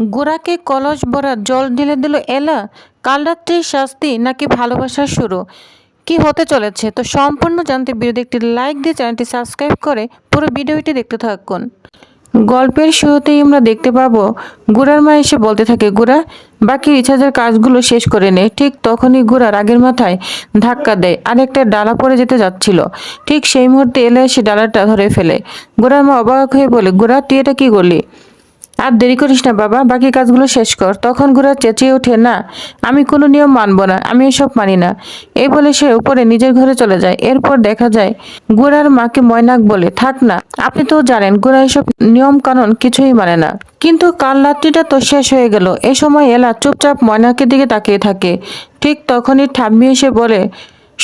গোরাকে কলস ভরা জল ঢেলে দিল এলা। কাল রাত্রির শাস্তি নাকি ভালোবাসার শুরু, কি হতে চলেছে? তো সম্পূর্ণ জানতে ভিডিওতে একটি লাইক দিয়ে চ্যানেলটি সাবস্ক্রাইব করে পুরো ভিডিওটি দেখতে থাকুন। গল্পের শুরুতেই আমরা দেখতে পাবো গোরার মা এসে বলতে থাকে, গোরা বাকি রিচার্জের কাজগুলো শেষ করে নে। ঠিক তখনই গোরা রাগের মাথায় ধাক্কা দেয় আর একটা ডালা পড়ে যেতে যাচ্ছিল। ঠিক সেই মুহূর্তে এলা এসে ডালাটা ধরে ফেলে। গোরার মা অবাক হয়ে বলে, গোরা তুই এটা কি করলি? আর দেরি করিস না বাবা, বাকি কাজগুলো শেষ কর। তখন গোরা চেঁচিয়ে ওঠে, না আমি কোনো নিয়ম মানব না, আমি এসব মানি না। এই বলে সে উপরে নিজের ঘরে চলে যায়। এরপর দেখা যায় গোরার মাকে ময়নাক বলে, থাক না, আপনি তো জানেন গোরা এসব নিয়ম কানুন কিছুই মানে না। কিন্তু কাল রাত্রিটা তো শেষ হয়ে গেল। এই সময় এলা চুপচাপ ময়নাকের দিকে তাকিয়ে থাকে। ঠিক তখনই ঠাম্মি এসে বলে,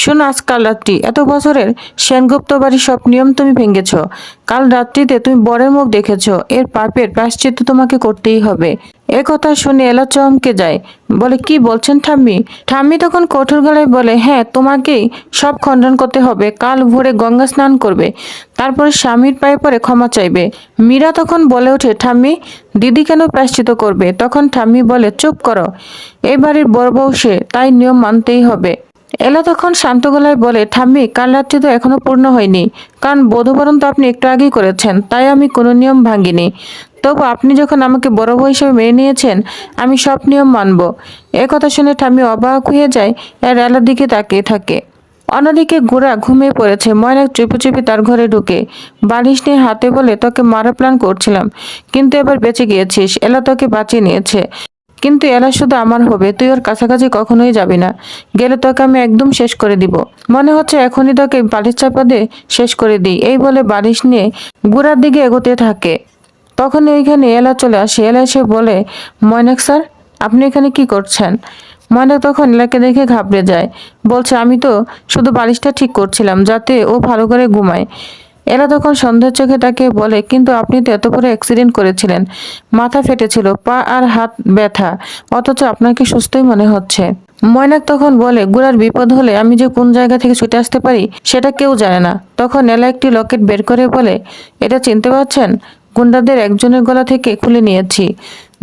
শোনো, আজ কাল রাত্রি এত বছরের সেনগুপ্ত বাড়ির সব নিয়ম তুমি ভেঙেছ। কাল রাত্রিতে তুমি বরের মুখ দেখেছ, এর পাপের প্রায়শ্চিত্ত তোমাকে করতেই হবে। এ কথা শুনে এলা চমকে যায়, বলে, কি বলছেন ঠাম্মি? ঠাম্মি তখন কঠোর গলায় বলে, হ্যাঁ, তোমাকেই সব খণ্ডন করতে হবে। কাল ভোরে গঙ্গা স্নান করবে, তারপরে স্বামীর পায়ে পড়ে ক্ষমা চাইবে। মীরা তখন বলে ওঠে, ঠাম্মি, দিদি কেন প্রায়শ্চিত্ত করবে? তখন ঠাম্মি বলে, চুপ করো, এই বাড়ির বড় বউ সে, তাই নিয়ম মানতেই হবে। এলা তখন শান্ত গলায় বলে, ঠাম্মি, কাল রাত্রি তো এখনো পূর্ণ হয়নি, কারণ বধূবরণ তো আপনি একটু আগেই করেছেন, তাই আমি কোনো নিয়ম ভাঙিনি। তবু আপনি যখন আমাকে বড় বউ হিসেবে মেনে নিয়েছেন, আমি সব নিয়ম মানব। এ কথা শুনে ঠাম্মি অবাক হয়ে যায় আর এলার দিকে তাকিয়ে থাকে। অন্যদিকে গোরা ঘুমিয়ে পড়েছে। ময়নাক চুপি চুপি তার ঘরে ঢুকে বালিশ নিয়ে হাতে বলে, তোকে মারা প্ল্যান করছিলাম, কিন্তু এবার বেঁচে গিয়েছিস। এলা তোকে বাঁচিয়ে নিয়েছে, কিন্তু এলা শুধু আমার হবে, তুই ওর কাছাকাছি কখনোই যাবি না। গেলে তোকে আমি একদম শেষ করে দিব। মনে হচ্ছে এখনই তোকে বালিশ চাপা দিয়ে শেষ করে দিই। এই বলে বালিশ নিয়ে গোড়ার দিকে এগোতে থাকে। তখন ওইখানে এলা চলে আসে। এলা এসে বলে, ময়নাক স্যার, আপনি এখানে কি করছেন? ময়নাক তখন এলাকে দেখে ঘাবড়ে যায়, বলছে, আমি তো শুধু বালিশটা ঠিক করছিলাম যাতে ও ভালো করে ঘুমায়। এরা তখন সন্দেহের চোখে তাকে বলে, কিন্তু আপনি তো এত বড় অ্যাক্সিডেন্ট করেছিলেন, মাথা ফেটেছিল, পা আর হাত ব্যথা, অথচ আপনাকে সুস্থই মনে হচ্ছে। ময়নাক তখন বলে, গোড়ার বিপদ হলে আমি যে কোন জায়গা থেকে ছুটে আসতে পারি সেটা কেউ জানে না। তখন এলা একটি লকেট বের করে বলে, এটা চিনতে পারছেন? গুন্ডাদের একজনের গলা থেকে খুলে নিয়েছি।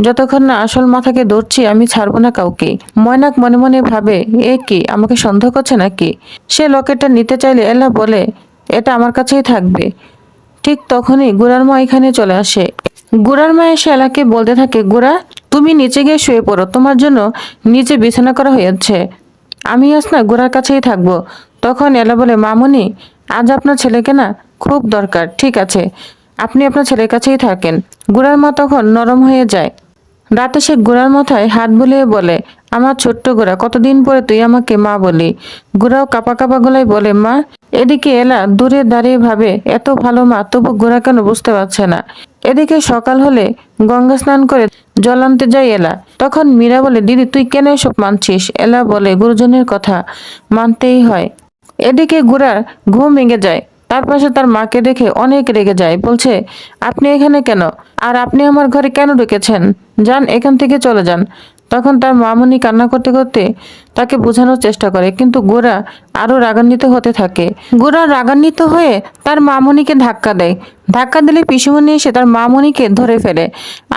যতক্ষণ না আসল মাথাকে ধরছি আমি ছাড়বো না কাউকে। ময়নাক মনে মনে ভাবে, এ কি আমাকে সন্দেহ করছে নাকি? সে লকেটটা নিতে চাইলে এলা বলে, এটা আমার কাছেই থাকবে। ঠিক তখনই গোরার মা এখানে চলে আসে। গোরার মা এসে এলাকে বলতে থাকে, গোরা, তুমি নিচে গিয়ে শুয়ে পড়ো, তোমার জন্য নিচে বিছানা করা হয়েছে। আমি আজ না গোরার কাছেই থাকবো। তখন এলা বলে, মামুনি, আজ আপনার ছেলেকে না খুব দরকার। ঠিক আছে, আপনি আপনার ছেলের কাছেই থাকেন। গোরার মা তখন নরম হয়ে যায়। রাতে সে গোরার মাথায় হাত বুলিয়ে বলে, আমার ছোট্ট গোরা, কতদিন পরে তুই আমাকে মা বলি। গোরাও কাপা কাপা গলায় বলে, মা। এদিকে এলা দূরে দাঁড়িয়ে ভাবে, এত ভালো মা, তবু গোরা কেন বুঝতে পারছে না। এদিকে সকাল হলে গঙ্গা স্নান করে জল আনতে যায় এলা। তখন মীরা বলে, দিদি তুই কেন এসব মানছিস? এলা বলে, গুরুজনের কথা মানতেই হয়। এদিকে গোরার ঘুম ভেঙে যায়। তার পাশে তার মাকে দেখে অনেক রেগে যায়, বলছে, আপনি এখানে কেন? আর আপনি আমার ঘরে কেন ঢুকেছেন? যান, এখান থেকে চলে যান। তখন তার মামুনি কান্না করতে করতে তাকে বোঝানোর চেষ্টা করে, কিন্তু গোরা আরো রাগান্বিত হতে থাকে। গোরা রাগান্বিত হয়ে তার মামুনিকে ধাক্কা দেয়। ধাক্কা দিলে পিসুমণি এসে তার মামুনিকে ধরে ফেলে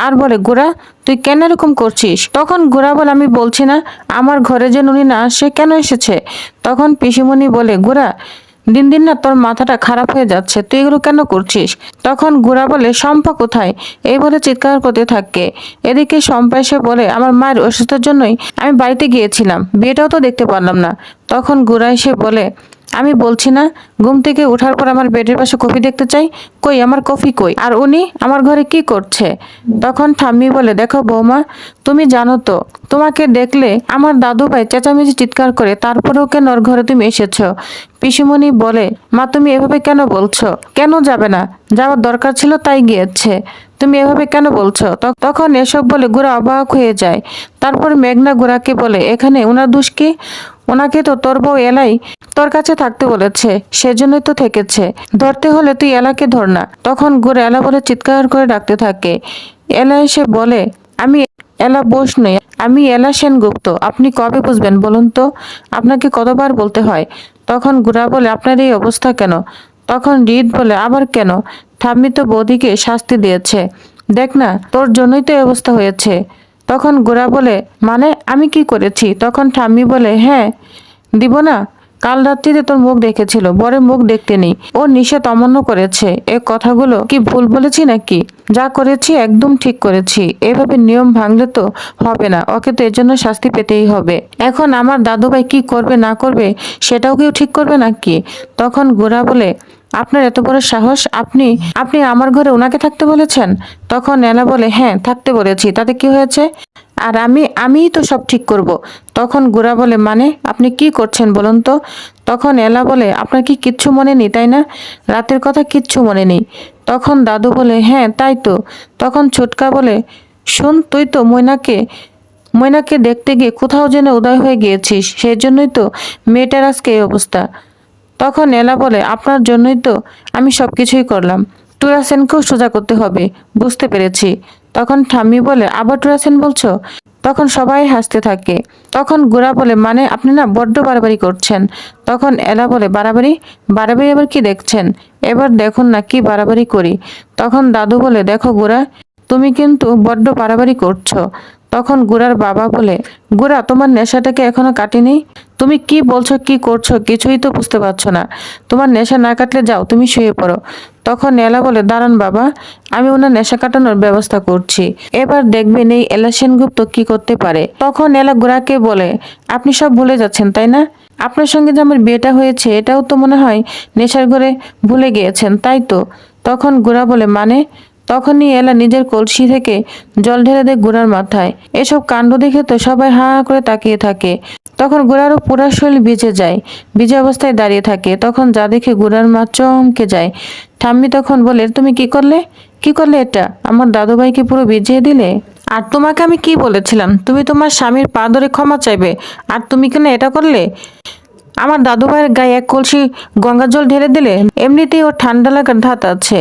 আর বলে, গোরা, তুই কেন এরকম করছিস? তখন গোরা বলে, আমি বলছি না আমার ঘরে যে নুনি না, সে কেন এসেছে? তখন পিসুমণি বলে, গোরা, দিন দিন না তোর মাথাটা খারাপ হয়ে যাচ্ছে, তুই এগুলো কেন করছিস? তখন গোরা বলে, শম্পা কোথায়? এই বলে চিৎকার করতে থাকে। এদিকে শম্পা এসে বলে, আমার মায়ের অসুস্থতার জন্যই আমি বাড়িতে গিয়েছিলাম, বিয়েটাও তো দেখতে পারলাম না। তখন গোরা এসে বলে, আমি বলছি না ঘুম থেকে ওঠার পর আমার বেডের পাশে কফি দেখতে চাই, কই আমার কফি কই? আর উনি আমার ঘরে কি করছে? তখন ঠাম্মি বলে, দেখো বৌমা, তুমি জানো তো তোমাকে দেখলে আমার দাদু ভাই চেঁচামেচি চিৎকার করে, তারপরেও কেন ওর ঘরে তুমি এসেছো? পিসুমণি বলে, মা তুমি এভাবে কেন বলছো? কেন যাবে না? যাওয়ার দরকার ছিল তাই গিয়েছে, তুমি এভাবে কেন বলছো? তখন এসব বলে গোরা অবাক হয়ে যায়। তারপর মেঘনা গোরাকে বলে, এখানে ওনার দোষ কি? ওনাকে তো তোর বউ এলাই তোর কাছে থাকতে বলেছে, সেজন্যই তো থেকেছে। ধরতে হলে তুই এলাকে ধর না। তখন গোরা এলা বলে চিৎকার করে ডাকতে থাকে। এলা এসে বলে, আমি এলা বোস নই, আমি এলা সেনগুপ্ত। আপনি কবে বুঝবেন বলুন তো? আপনাকে কতবার বলতে হয়? তখন গোরা বলে, আপনার এই অবস্থা কেন? তখন হৃদ বলে, আবার কেন? ঠাম্মি তো বৌদিকে শাস্তি দিয়েছে, দেখ না, তোর জন্যই তো এই অবস্থা হয়েছে। তখন গোরা বলে, মানে আমি কি করেছি? তখন ঠাম্মি বলে, হ্যাঁ দিব না, কাল রাত্রিতে তোর মুখ দেখেছিল, বরের মুখ দেখতে নেই, ও নিষেধ অমান্য করেছে। এ কথাগুলো কি ভুল বলেছি নাকি? যা করেছি একদম ঠিক করেছি। এভাবে নিয়ম ভাঙলে তো হবে না, ওকে তো এর জন্য শাস্তি পেতেই হবে। এখন আমার দাদুভাই কি করবে না করবে সেটাও কেউ ঠিক করবে নাকি? তখন গোরা বলে, আপনার এত বড় সাহস, আপনি আপনি আমার ঘরে ওনাকে থাকতে বলেছেন? তখন এলা বলে, হ্যাঁ থাকতে বলেছি, তাতে কি হয়েছে? আর আমিই তো সব ঠিক করব। তখন গোরা বলে, মানে আপনি কি করছেন বলুন তো? তখন এলা বলে, আপনার কি কিচ্ছু মনে নেই তাই না? রাতের কথা কিচ্ছু মনে নেই? তখন দাদু বলে, হ্যাঁ তাই তো। তখন ছোটকা বলে, শোন, তুই তো ময়নাকে দেখতে গিয়ে কোথাও যেন উদয় হয়ে গিয়েছিস, সেই জন্যই তো মেয়েটার আজকে এই অবস্থা। তখন এলা বলে, আপনার জন্যই তো আমি সব কিছুই করলাম। টুরাসেনকেও সোজা করতে হবে, বুঝতে পেরেছি। তখন ঠাম্মি বলে, আবার টুরাসেন বলছো? তখন সবাই হাসতে থাকে। তখন গোরা বলে, মানে আপনি না বড্ড বাড়াবাড়ি করছেন। তখন এলা বলে, বাড়াবাড়ি? বাড়াবাড়ি আবার কি দেখছেন? এবার দেখুন না কি বাড়াবাড়ি করি। তখন দাদু বলে, দেখো গোরা, তুমি কিন্তু বড্ড বাড়াবাড়ি করছো। তখন গোরার বাবা বলে, গোরা তোমার নেশাটাকে এখনো কাটেনি? তুমি কি বলছো কি করছো কিছুই তো বুঝতে পারছো না। তোমার নেশা না কাটলে যাও তুমি শুয়ে পড়ো। তখন এলা বলে, দাঁড়ান বাবা, আমি ওনার নেশা কাটানোর ব্যবস্থা করছি, এবার দেখবেন এই এলা সেনগুপ্ত কি করতে পারে। তখন এলা গোরাকে বলে, আপনি সব ভুলে যাচ্ছেন তাই না? আপনার সঙ্গে যে আমার বিয়েটা হয়েছে এটাও তো মনে হয় নেশার ঘরে ভুলে গিয়েছেন তাই তো? তখন গোরা বলে, মানে? তখনই এলা নিজের কলসি থেকে জল ঢেলে দেয় গোরার মাথায়। এসব কাণ্ড দেখে তো সবাই হা হা করে তাকিয়ে থাকে। তখন গোরারও পুরা শরীর ভিজে যায়, ভিজে অবস্থায় দাঁড়িয়ে থাকে। তখন যা দেখে গোরার মা চমকে যায়। ঠাম্মি তখন বলে, তুমি কি করলে? কি করলে এটা? আমার দাদুভাইকে পুরো ভিজিয়ে দিলে। আর তোমাকে আমি কি বলেছিলাম তুমি তোমার স্বামীর পা ধরে ক্ষমা চাইবে, আর তুমি কেন এটা করলে? আমার দাদুভাইয়ের গায়ে এক কলসি গঙ্গা জল ঢেলে দিলে। এমনিতেই ওর ঠান্ডা লাগার ধাত আছে,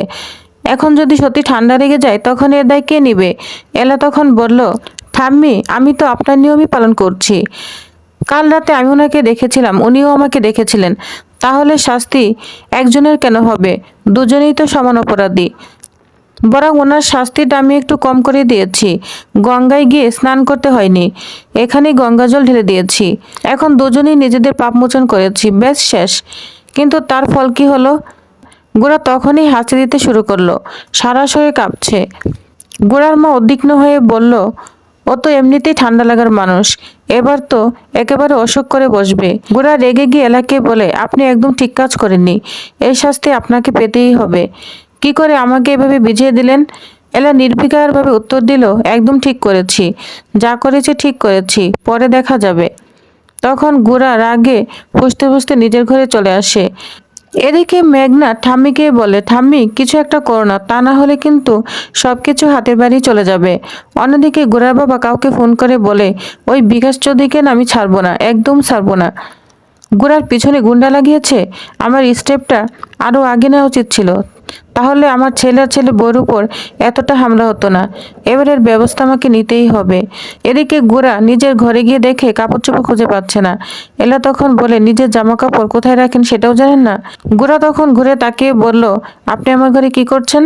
এখন যদি সত্যি ঠান্ডা লেগে যায় তখন এর দায় কে নিবে? এলা তখন বলল, ঠাম্মি আমি তো আপনার নিয়মই পালন করছি। কাল রাতে আমি ওনাকে দেখেছিলাম, উনিও আমাকে দেখেছিলেন, তাহলে শাস্তি একজনের কেন হবে? দুজনেই তো সমান অপরাধী। বরং ওনার শাস্তিটা আমি একটু কম করে দিয়েছি, গঙ্গায় গিয়ে স্নান করতে হয়নি, এখানেই গঙ্গা জল ঢেলে দিয়েছি। এখন দুজনেই নিজেদের পাপ মোচন করেছি, বেশ শেষ। কিন্তু তার ফল কি হলো? গোরা তখনই হাসি দিতে শুরু করলো, সারা শরীর কাঁপছে। গোরার মা উদ্বিগ্ন হয়ে বলল, ও তো এমনিতেই ঠান্ডা লাগার মানুষ, এবার তো একেবারে অসুখ করে বসবে। গোরা রেগে গিয়ে এলাকে বলে, আপনি একদম ঠিক কাজ করেননি, এই শাস্তি আপনাকে পেতেই হবে। কি করে আমাকে এভাবে ভিজিয়ে দিলেন? এলা নির্বিকারভাবে উত্তর দিল, একদম ঠিক করেছি, যা করেছি ঠিক করেছি, পরে দেখা যাবে। তখন গোরা রাগে ফুঁসতে ফুঁসতে নিজের ঘরে চলে আসে। এদিকে মেঘনা ঠাম্মিকে বলে, ঠাম্মি কিছু একটা করো না, তা না হলে কিন্তু সবকিছু হাতের বাড়ি চলে যাবে। অন্যদিকে গোরার বাবা কাউকে ফোন করে বলে, ওই বিকাশ চৌধুরীকে না আমি ছাড়বো না, একদম ছাড়বো না। গোরার পিছনে গুন্ডা লাগিয়েছে, আমার স্টেপটা আরো আগে নেওয়া উচিত ছিল, তাহলে আমার ছেলে বউর উপর এতটা হামলা হতো না। এবারের ব্যবস্থা আমাকে নিতেই হবে। এদিকে গোরা নিজের ঘরে গিয়ে দেখে কাপড় চোপড় খুঁজে পাচ্ছে না। এলা তখন বলে, নিজের জামা কাপড় কোথায় রাখেন সেটাও জানেন না? গোরা তখন ঘুরে তাকিয়ে বলল, আপনি আমার ঘরে কি করছেন?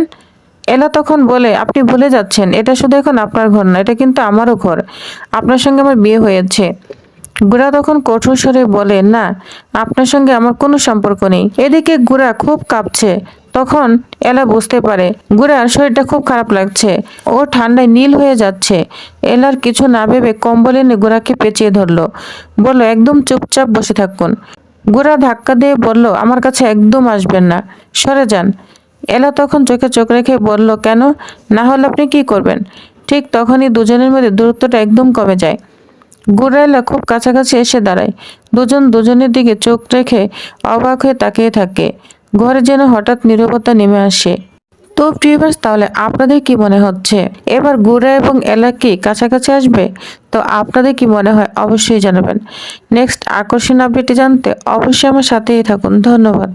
এলা তখন বলে, আপনি ভুলে যাচ্ছেন, এটা শুধু এখন আপনার ঘর না, এটা কিন্তু আমারও ঘর, আপনার সঙ্গে আমার বিয়ে হয়েছে। গোরা তখন কঠোর স্বরে বলে, না, আপনার সঙ্গে আমার কোনো সম্পর্ক নেই। এদিকে গোরা খুব কাঁপছে। তখন এলা বুঝতে পারে গোরার শরীরটা খুব খারাপ লাগছে, ও ঠান্ডায় নীল হয়ে যাচ্ছে। এলার কিছু না ভেবে কম্বল এনে গোরাকে পেঁচিয়ে ধরলো, বলল, একদম চুপচাপ বসে থাকুন। গোরা ধাক্কা দিয়ে বলল, আমার কাছে একদম আসবেন না, সরে যান। এলা তখন চোখে চোখ রেখে বলল, কেন? না হলে আপনি কি করবেন? ঠিক তখনই দুজনের মধ্যে দূরত্বটা একদম কমে যায়। গোরা এলা খুব কাছাকাছি এসে দাঁড়ায়, দুজন দুজনের দিকে চোখ রেখে অবাক হয়ে তাকিয়ে থাকে। ঘরে যেন হঠাৎ নীরবতা নেমে আসে। তো ভিউয়ার্স, তাহলে আপনাদের কি মনে হচ্ছে এবার গোরা এবং এলা কি কাছাকাছি আসবে? তো আপনাদের কি মনে হয় অবশ্যই জানাবেন। নেক্সট আকর্ষণ আপডেটটি জানতে অবশ্যই আমার সাথেই থাকুন। ধন্যবাদ।